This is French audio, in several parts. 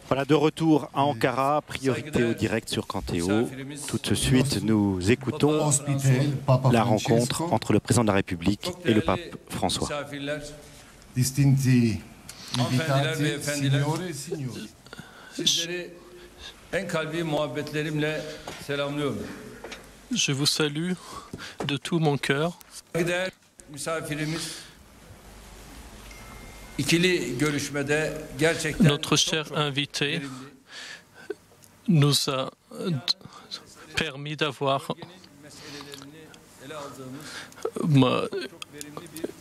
Voilà, de retour à Ankara, priorité au direct sur Canteo. Tout de suite, nous écoutons la rencontre entre le président de la République et le pape François. Distinti invitati, signore e signori. Je vous salue de tout mon cœur. Notre cher invité nous a permis d'avoir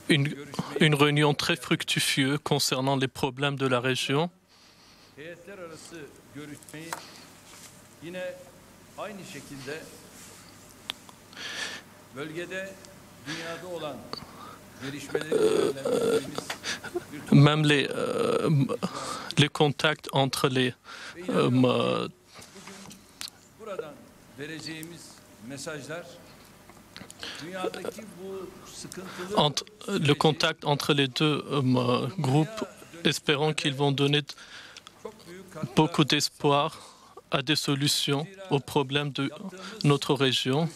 une réunion très fructueuse concernant les problèmes de la région. Même les contacts entre le contact entre les deux groupes, espérons qu'ils vont donner beaucoup d'espoir à des solutions aux problèmes de notre région.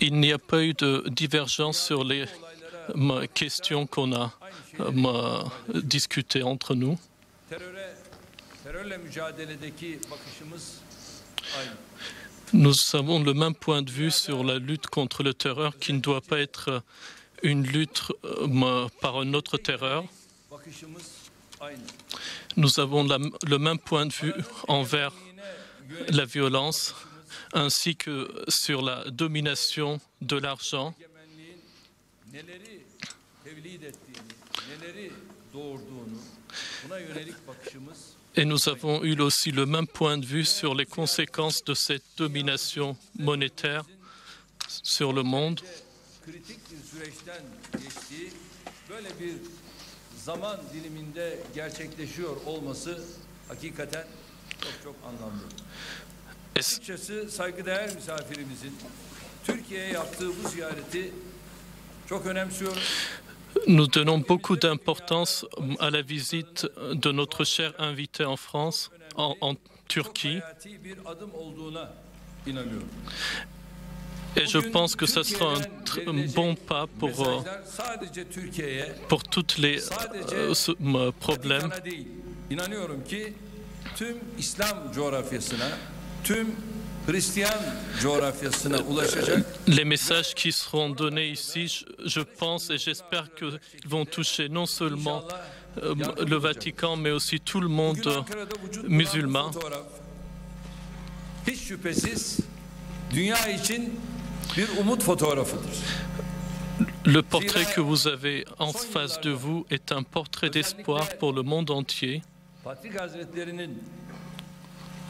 Il n'y a pas eu de divergence sur les questions qu'on a discutées entre nous. Nous avons le même point de vue sur la lutte contre le terreur qui ne doit pas être une lutte par un autre terreur. Nous avons le même point de vue envers la violence ainsi que sur la domination de l'argent. Et nous avons eu aussi le même point de vue sur les conséquences de cette domination monétaire sur le monde. Nous donnons beaucoup d'importance à la visite de notre cher invité en France, en Turquie. Et je pense que ce sera un bon pas pour tous les problèmes. Les messages qui seront donnés ici, je pense et j'espère qu'ils vont toucher non seulement le Vatican, mais aussi tout le monde musulman. Le portrait que vous avez en face de vous est un portrait d'espoir pour le monde entier.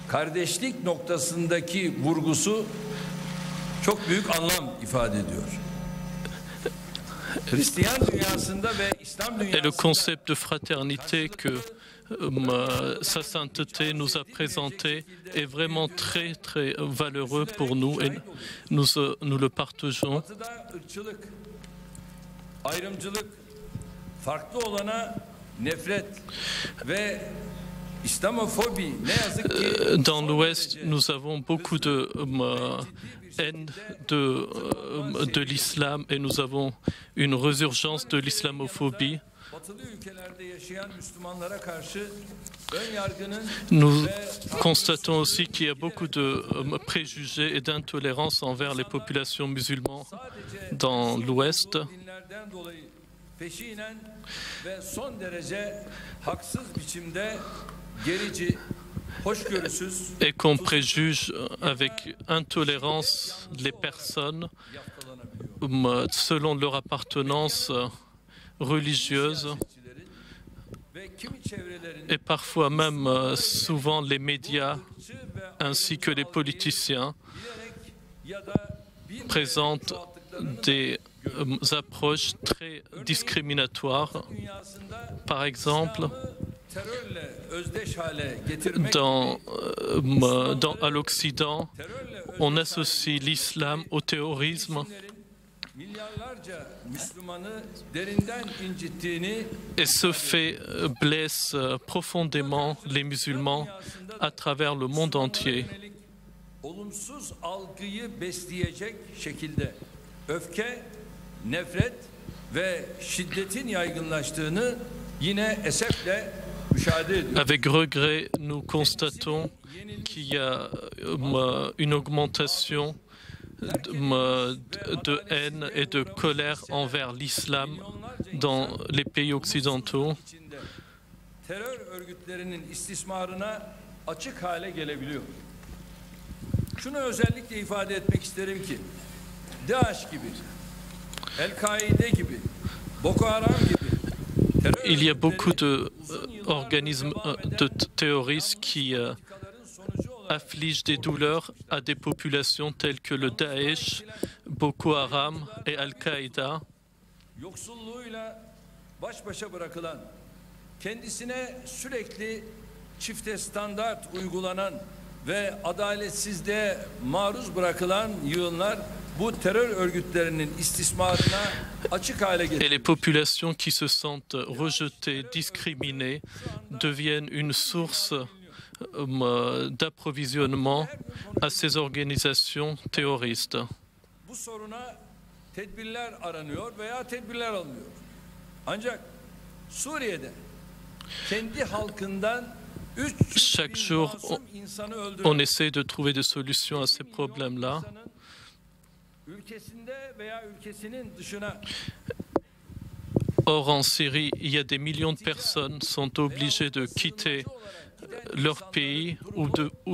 Kardeşlik noktasındaki vurgusu çok büyük anlam ifade ediyor. Hristiyan dünyasında ve İslam dünyasında. Et le concept de fraternité que Sa Sainteté nous a présenté est vraiment très très valeureux pour nous et nous le partageons. Ayrımcılık, farklı olana nefret ve dans l'Ouest, nous avons beaucoup de haine de l'islam et nous avons une résurgence de l'islamophobie. Nous constatons aussi qu'il y a beaucoup de préjugés et d'intolérance envers les populations musulmanes dans l'Ouest. Et qu'on préjuge avec intolérance les personnes selon leur appartenance religieuse et parfois même souvent les médias ainsi que les politiciens présentent des approches très discriminatoires. Par exemple, à l'Occident, on associe l'islam au terrorisme Et ce fait blesse profondément les musulmans à travers le monde entier. Olumsuz algıyı besleyecek şekilde öfke, nefret ve şiddetin yaygınlaştığını yine esefle müşahede ediyoruz. Avec regret, nous constatons qu'il y a une augmentation de haine et de colère envers l'islam dans les pays occidentaux. Terör örgütlerinin istismarına açık hale gelebiliyor. Şunu özellikle ifade etmek isterim ki DAEŞ gibi, El-Kaide gibi, Boko Haram gibi il y a beaucoup d'organismes de terroristes qui affligent des douleurs à des populations telles que le Daesh, Boko Haram et Al-Qaïda. Yoksulluğuyla baş başa bırakılan, kendisine sürekli çifte standart uygulanan ve adaletsizliğe maruz bırakılan yığınlar bu terör örgütlerinin istismarına açık hale getiriyor. Et les populations qui se sentent rejetées, discriminées, deviennent une source d'approvisionnement à ces organisations terroristes. Bu soruna tedbirler aranıyor veya tedbirler alınıyor. Ancak Suriye'de kendi halkından chaque jour, on essaie de trouver des solutions à ces problèmes-là. Or, en Syrie, il y a des millions de personnes qui sont obligées de quitter leur pays ou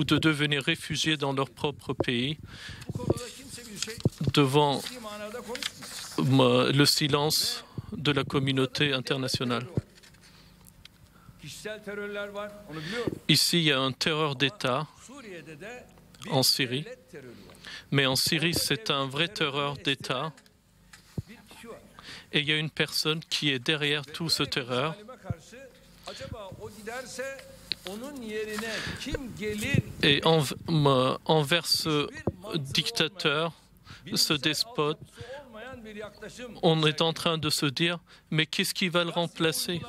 de devenir réfugiés dans leur propre pays devant le silence de la communauté internationale. Ici, il y a un terreur d'État en Syrie, mais en Syrie, c'est un vrai terreur d'État et il y a une personne qui est derrière tout ce terreur. Et envers ce dictateur, ce despote, on est en train de se dire, mais qu'est-ce qui va le remplacer?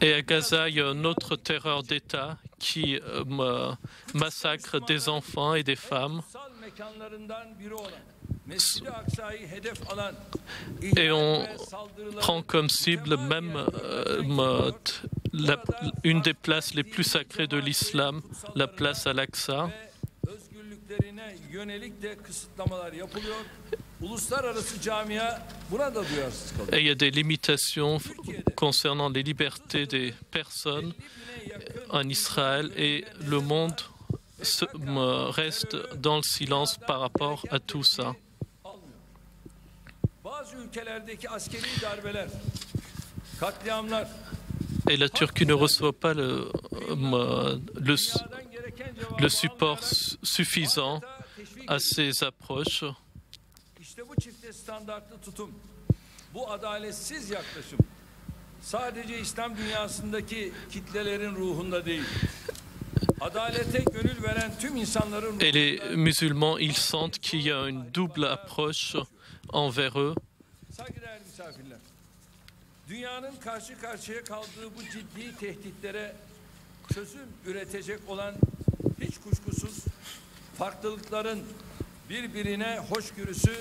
Et à Gaza, il y a un autre terreur d'État qui massacre des enfants et des femmes. Et on prend comme cible même une des places les plus sacrées de l'islam, la place Al-Aqsa. Et il y a des limitations concernant les libertés des personnes en Israël et le monde reste dans le silence par rapport à tout ça. Et la Turquie ne reçoit pas le support suffisant à ces approches. Bu adaletsiz yaklaşım sadece İslam dünyasındaki kitlelerin ruhunda değil. Adalete gönül veren tüm insanların Et les musulmans, ils sentent qu'il y a une double approche envers eux. Saygıdeğer misafirler. Dünyanın karşı karşıya kaldığı bu ciddi tehditlere çözüm üretecek olan hiç kuşkusuz farklılıkların birbirine hoşgörüsü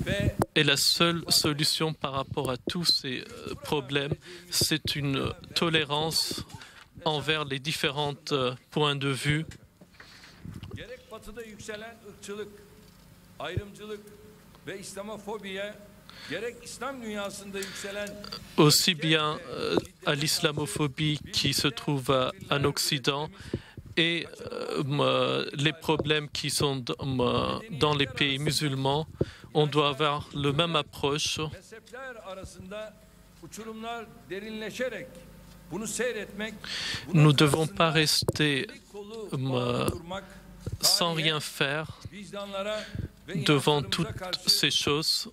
ve Et la seule solution par rapport à tous ces problèmes, c'est une tolérance envers les différents points de vue. Gerek batıda yükselen ırkçılık, ayrımcılık ve İslamofobiye, gerek İslam dünyasında yükselen aussi bien à l'islamophobie qui se trouve en Occident et les problèmes qui sont dans les pays musulmans, on doit avoir le même approche. Nous ne devons pas rester sans rien faire devant toutes ces choses.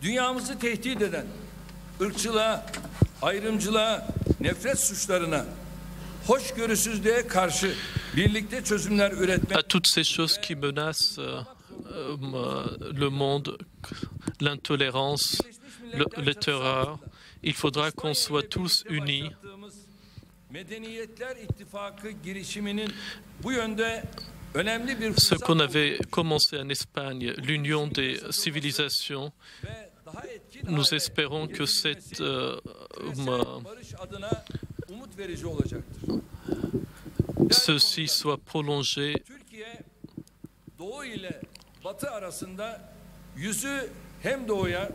Dünyamızı tehdit eden ırkçılığa, ayrımcılığa, nefret suçlarına, hoşgörüsüzlüğe karşı birlikte çözümler üretmek. À toutes ces choses qui menacent le monde, l'intolérance, le terreur, il faudra qu'on soit tous unis. Medeniyetler İttifakı girişiminin bu yönde önemli bir Ce qu'on avait commencé en Espagne, l'union des civilisations, nous espérons que cette ceci soit prolongé. Türkiye Doğu ile Batı arasında yüzü hem Doğu'ya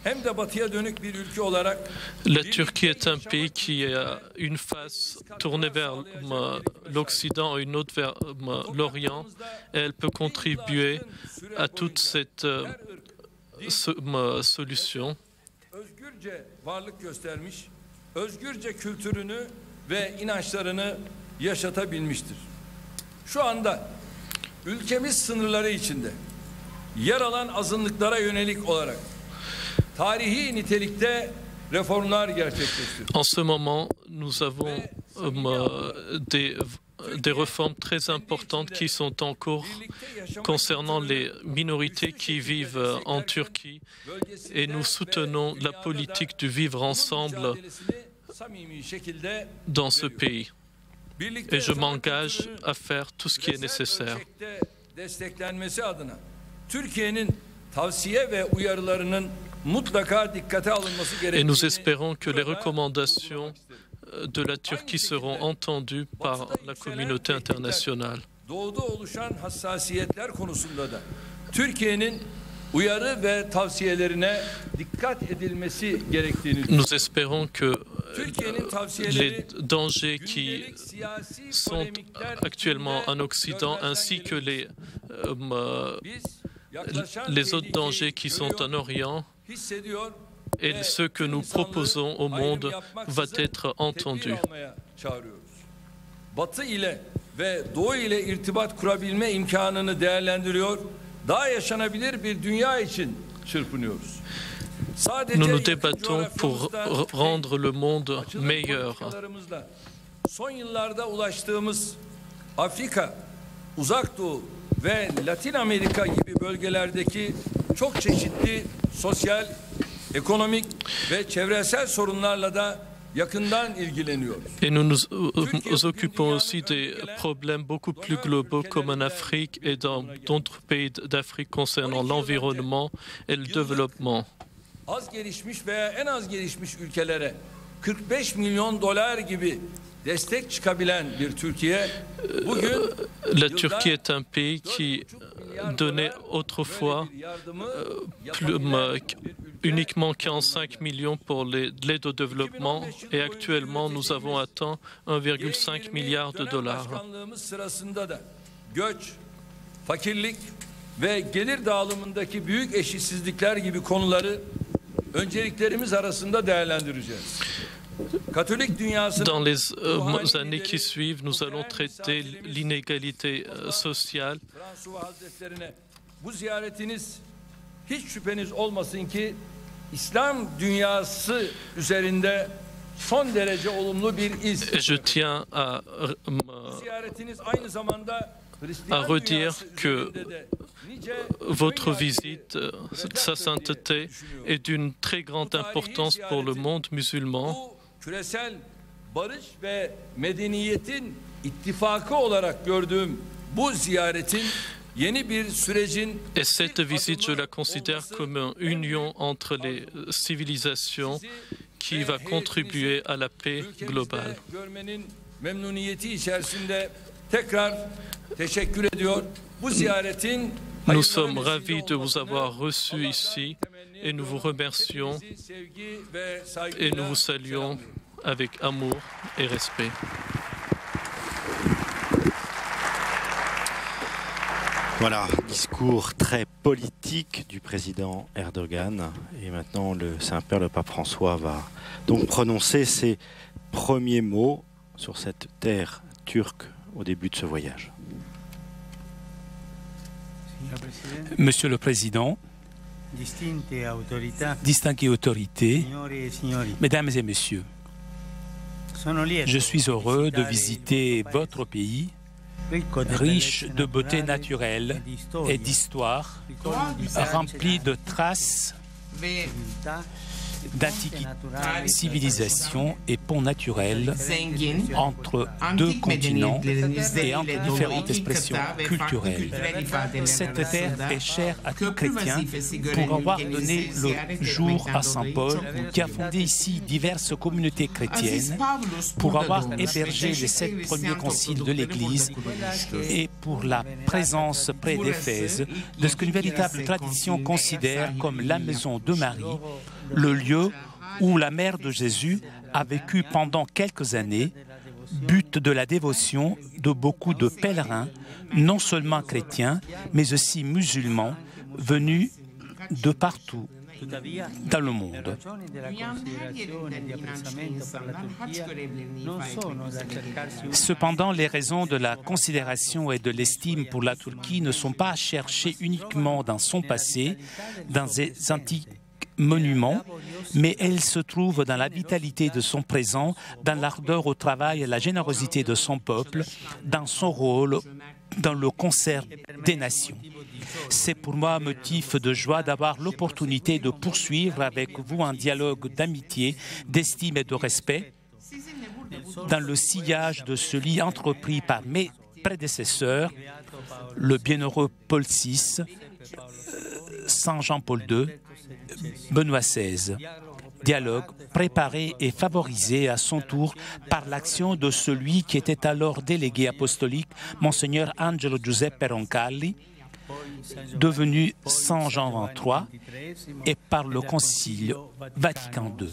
hem de Batı'ya dönük bir ülke olarak La Turquie est un pays qui a une face tournée vers l'Occident et une autre vers l'Orient. Elle peut contribuer à toute cette solution. özgürce varlık göstermiş, özgürce kültürünü ve inançlarını yaşatabilmiştir. Şu anda ülkemiz sınırları içinde yer alan azınlıklara yönelik olarak tarihi nitelikte reformlar gerçekleştiriyor. En ce moment, nous avons des réformes très importantes qui sont en cours concernant les minorités qui vivent en Turquie et nous soutenons la politique du vivre ensemble dans ce pays. Et je m'engage à faire tout ce qui est nécessaire. Desteklenmesi adına Türkiye'nin tavsiye ve uyarılarının mutlaka dikkate alınması gerektiğini. Et nous espérons que les recommandations de la Turquie seront entendues par la communauté internationale. Doğuda oluşan hassasiyetler konusunda da Türkiye'nin uyarı ve tavsiyelerine dikkat edilmesi gerektiğini. Nous espérons que les dangers qui sont actuellement en Occident ainsi que les autres dangers qui sont en Orient et ce que nous proposons au monde va être entendu. Batı ile ve Doğu ile irtibat kurabilme imkanını değerlendiriyor. Daha yaşanabilir bir dünya için çırpınıyoruz. Nous nous débattons pour rendre le monde meilleur. Son yıllarda ulaştığımız Afrika, Uzak Doğu ve Latin Amerika gibi bölgelerdeki çok çeşitli sosyal, ekonomik ve çevresel sorunlarla da yakından ilgileniyoruz. Et nous nous occupons aussi des problèmes beaucoup plus globaux comme en Afrique et dans d'autres pays d'Afrique concernant l'environnement et le développement. Az gelişmiş veya en az gelişmiş ülkelere 45 milyon dolar gibi destek çıkabilen bir Türkiye bugün la Turquie est un pays qui donnait autrefois uniquement 45 millions pour l'aide au développement et actuellement nous avons atteint 1,5 milliard de dollars. Sırasında da göç, fakirlik ve gelir dağılımındaki büyük eşitsizlikler gibi konuları önceliklerimiz arasında değerlendireceğiz. Dans les années qui suivent, nous allons traiter l'inégalité sociale. Bu ziyaretiniz hiç şüpheniz olmasın ki İslam dünyası üzerinde son derece olumlu bir iz. Je tiens à redire que votre visite, sa sainteté, est d'une très grande importance pour le monde musulman. Küresel barış ve medeniyetin ittifakı olarak gördüğüm bu ziyaretin yeni bir sürecin. Et cette visite, je la considère comme une union entre les civilisations qui va contribuer à la paix globale. Görmenin memnuniyeti içerisinde tekrar teşekkür ediyor. Bu ziyaretin Nous sommes ravis de vous avoir reçus ici et nous vous remercions et nous vous saluons avec amour et respect. Voilà, discours très politique du président Erdogan. Et maintenant, le Saint-Père, le pape François, va donc prononcer ses premiers mots sur cette terre turque au début de ce voyage. Monsieur le Président, distinguées autorités, mesdames et messieurs, je suis heureux de visiter votre pays, riche de beauté naturelle et d'histoire, rempli de traces d'antiquité, civilisation et ponts naturels entre deux continents et entre différentes expressions culturelles. Cette terre est chère à tout chrétien pour avoir donné le jour à Saint Paul, qui a fondé ici diverses communautés chrétiennes, pour avoir hébergé les 7 premiers conciles de l'Église et pour la présence près d'Éphèse de ce qu'une véritable tradition considère comme la maison de Marie, le lieu où la mère de Jésus a vécu pendant quelques années, but de la dévotion de beaucoup de pèlerins, non seulement chrétiens, mais aussi musulmans, venus de partout dans le monde. Cependant, les raisons de la considération et de l'estime pour la Turquie ne sont pas cherchées uniquement dans son passé, dans des antiques monuments, mais elle se trouve dans la vitalité de son présent, dans l'ardeur au travail et la générosité de son peuple, dans son rôle dans le concert des nations. C'est pour moi un motif de joie d'avoir l'opportunité de poursuivre avec vous un dialogue d'amitié, d'estime et de respect dans le sillage de celui entrepris par mes prédécesseurs, le bienheureux Paul VI, Saint Jean-Paul II, Benoît XVI. Dialogue préparé et favorisé à son tour par l'action de celui qui était alors délégué apostolique, Monseigneur Angelo Giuseppe Roncalli, devenu Saint Jean XXIII, et par le Concile Vatican II.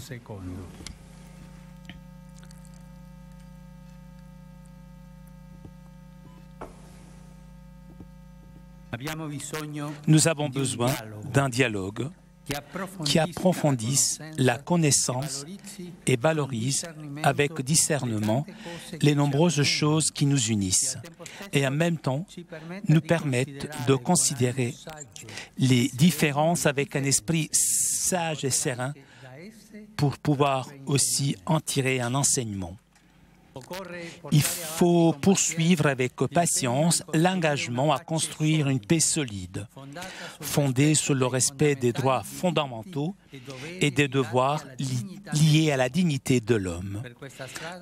Nous avons besoin d'un dialogue qui approfondisse la connaissance et valorise avec discernement les nombreuses choses qui nous unissent et en même temps nous permettent de considérer les différences avec un esprit sage et serein pour pouvoir aussi en tirer un enseignement. Il faut poursuivre avec patience l'engagement à construire une paix solide, fondée sur le respect des droits fondamentaux et des devoirs liés à la dignité de l'homme.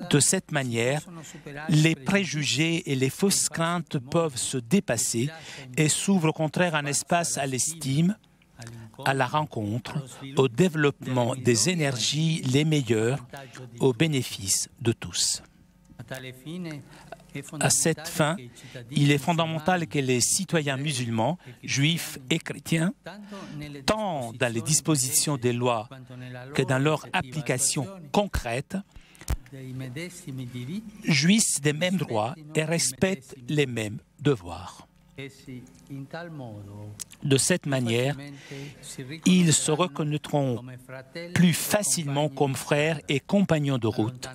De cette manière, les préjugés et les fausses craintes peuvent se dépasser et s'ouvre au contraire un espace à l'estime, à la rencontre, au développement des énergies les meilleures au bénéfice de tous. À cette fin, il est fondamental que les citoyens musulmans, juifs et chrétiens, tant dans les dispositions des lois que dans leur application concrète, jouissent des mêmes droits et respectent les mêmes devoirs. De cette manière, ils se reconnaîtront plus facilement comme frères et compagnons de route,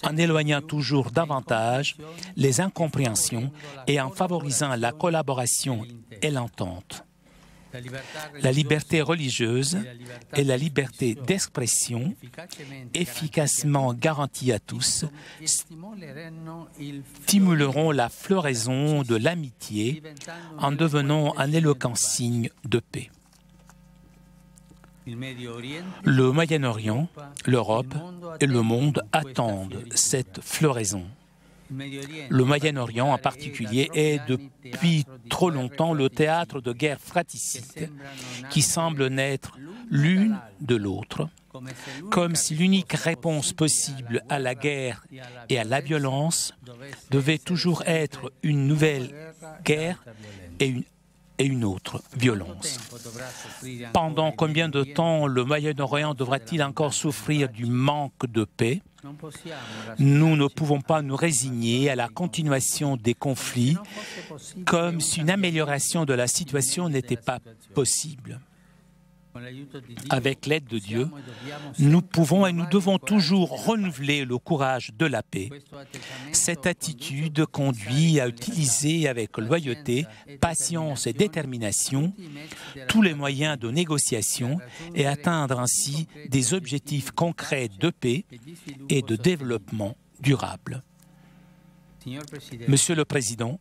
en éloignant toujours davantage les incompréhensions et en favorisant la collaboration et l'entente. La liberté religieuse et la liberté d'expression, efficacement garanties à tous, stimuleront la floraison de l'amitié en devenant un éloquent signe de paix. Le Moyen-Orient, l'Europe et le monde attendent cette floraison. Le Moyen-Orient en particulier est depuis trop longtemps le théâtre de guerres fratricides qui semblent naître l'une de l'autre, comme si l'unique réponse possible à la guerre et à la violence devait toujours être une nouvelle guerre et une autre violence. Pendant combien de temps le Moyen-Orient devra-t-il encore souffrir du manque de paix? Nous ne pouvons pas nous résigner à la continuation des conflits comme si une amélioration de la situation n'était pas possible. Avec l'aide de Dieu, nous pouvons et nous devons toujours renouveler le courage de la paix. Cette attitude conduit à utiliser avec loyauté, patience et détermination tous les moyens de négociation et atteindre ainsi des objectifs concrets de paix et de développement durable. Monsieur le Président,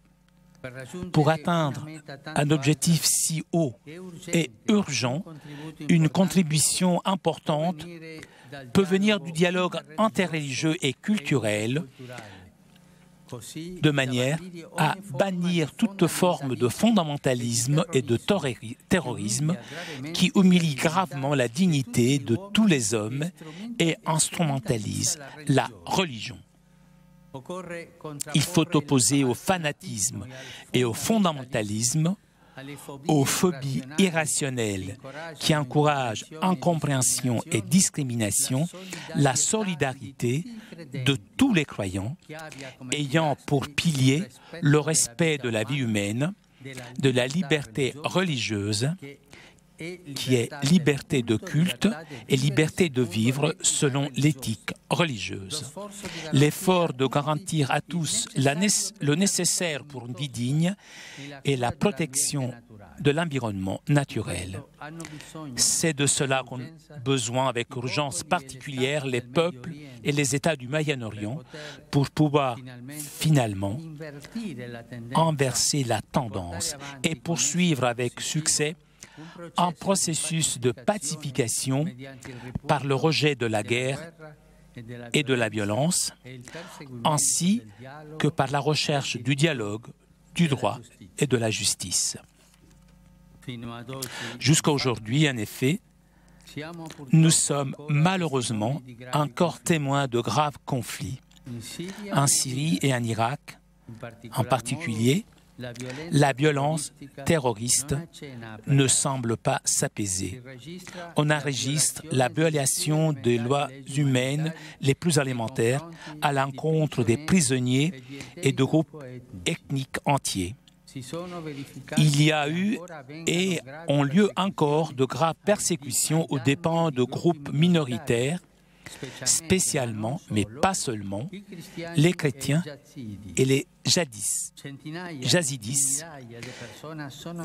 pour atteindre un objectif si haut et urgent, une contribution importante peut venir du dialogue interreligieux et culturel, de manière à bannir toute forme de fondamentalisme et de terrorisme qui humilie gravement la dignité de tous les hommes et instrumentalise la religion. Il faut opposer au fanatisme et au fondamentalisme, aux phobies irrationnelles qui encouragent incompréhension et discrimination, la solidarité de tous les croyants, ayant pour pilier le respect de la vie humaine, de la liberté religieuse, qui est liberté de culte et liberté de vivre selon l'éthique religieuse. L'effort de garantir à tous le nécessaire pour une vie digne et la protection de l'environnement naturel. C'est de cela qu'ont besoin avec urgence particulière les peuples et les États du Moyen-Orient pour pouvoir finalement inverser la tendance et poursuivre avec succès un processus de pacification par le rejet de la guerre et de la violence, ainsi que par la recherche du dialogue, du droit et de la justice. Jusqu'à aujourd'hui, en effet, nous sommes malheureusement encore témoins de graves conflits. En Syrie et en Irak, en particulier, la violence terroriste ne semble pas s'apaiser. On enregistre la violation des lois humaines les plus élémentaires à l'encontre des prisonniers et de groupes ethniques entiers. Il y a eu et ont lieu encore de graves persécutions aux dépens de groupes minoritaires, spécialement, mais pas seulement, les chrétiens et les yazidis.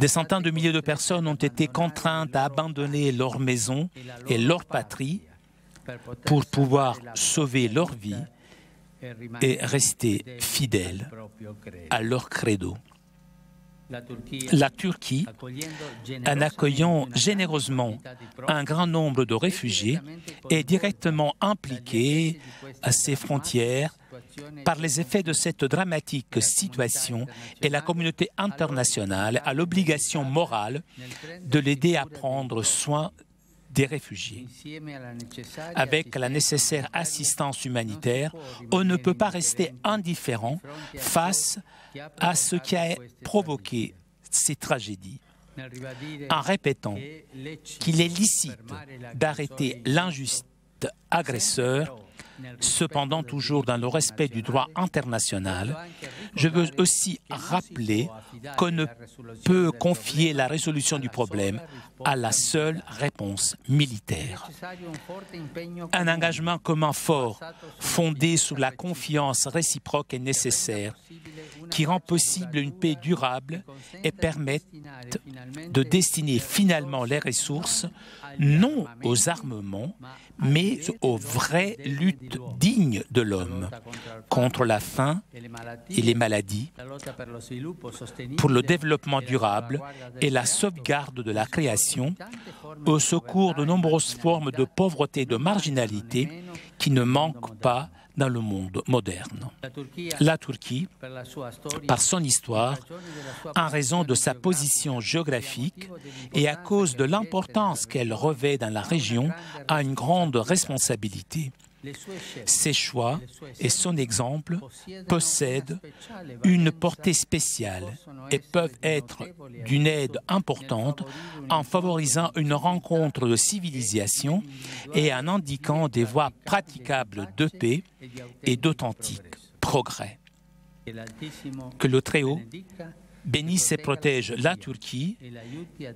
Des centaines de milliers de personnes ont été contraintes à abandonner leur maison et leur patrie pour pouvoir sauver leur vie et rester fidèles à leur credo. La Turquie, en accueillant généreusement un grand nombre de réfugiés, est directement impliquée à ses frontières par les effets de cette dramatique situation et la communauté internationale a l'obligation morale de l'aider à prendre soin des réfugiés. Avec la nécessaire assistance humanitaire, on ne peut pas rester indifférent face à ce qui a provoqué ces tragédies, en répétant qu'il est licite d'arrêter l'injuste agresseur, cependant toujours dans le respect du droit international. Je veux aussi rappeler qu'on ne peut confier la résolution du problème à la seule réponse militaire. Un engagement commun fort, fondé sur la confiance réciproque est nécessaire, qui rend possible une paix durable et permette de destiner finalement les ressources non aux armements, mais aux vraies luttes dignes de l'homme contre la faim et les maladies, pour le développement durable et la sauvegarde de la création, au secours de nombreuses formes de pauvreté et de marginalité qui ne manquent pas dans le monde moderne. La Turquie, par son histoire, en raison de sa position géographique et à cause de l'importance qu'elle revêt dans la région, a une grande responsabilité. Ses choix et son exemple possèdent une portée spéciale et peuvent être d'une aide importante en favorisant une rencontre de civilisation et en indiquant des voies praticables de paix et d'authentique progrès. Que le Très-Haut bénisse et protège la Turquie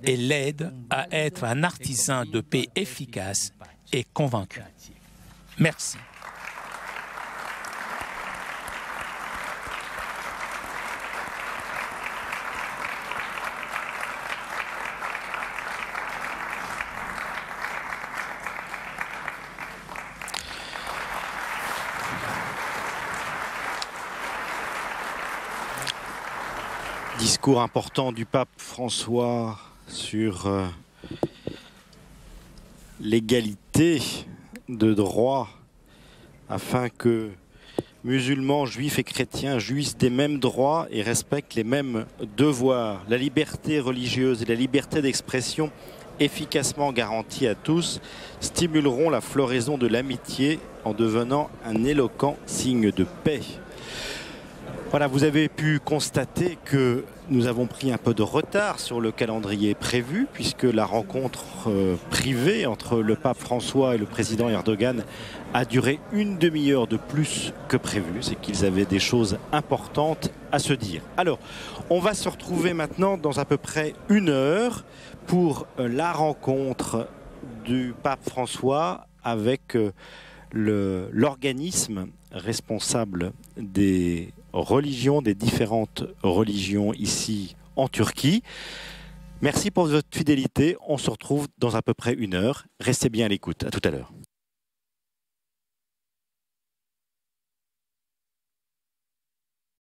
et l'aide à être un artisan de paix efficace et convaincu. Merci. Discours important du pape François sur l'égalité de droit afin que musulmans, juifs et chrétiens jouissent des mêmes droits et respectent les mêmes devoirs. La liberté religieuse et la liberté d'expression efficacement garanties à tous stimuleront la floraison de l'amitié en devenant un éloquent signe de paix. Voilà, vous avez pu constater que nous avons pris un peu de retard sur le calendrier prévu puisque la rencontre privée entre le pape François et le président Erdogan a duré une demi-heure de plus que prévu. C'est qu'ils avaient des choses importantes à se dire. Alors, on va se retrouver maintenant dans à peu près une heure pour la rencontre du pape François avec l'organisme responsable des religions, des différentes religions ici en Turquie. Merci pour votre fidélité. On se retrouve dans à peu près une heure. Restez bien à l'écoute. À tout à l'heure.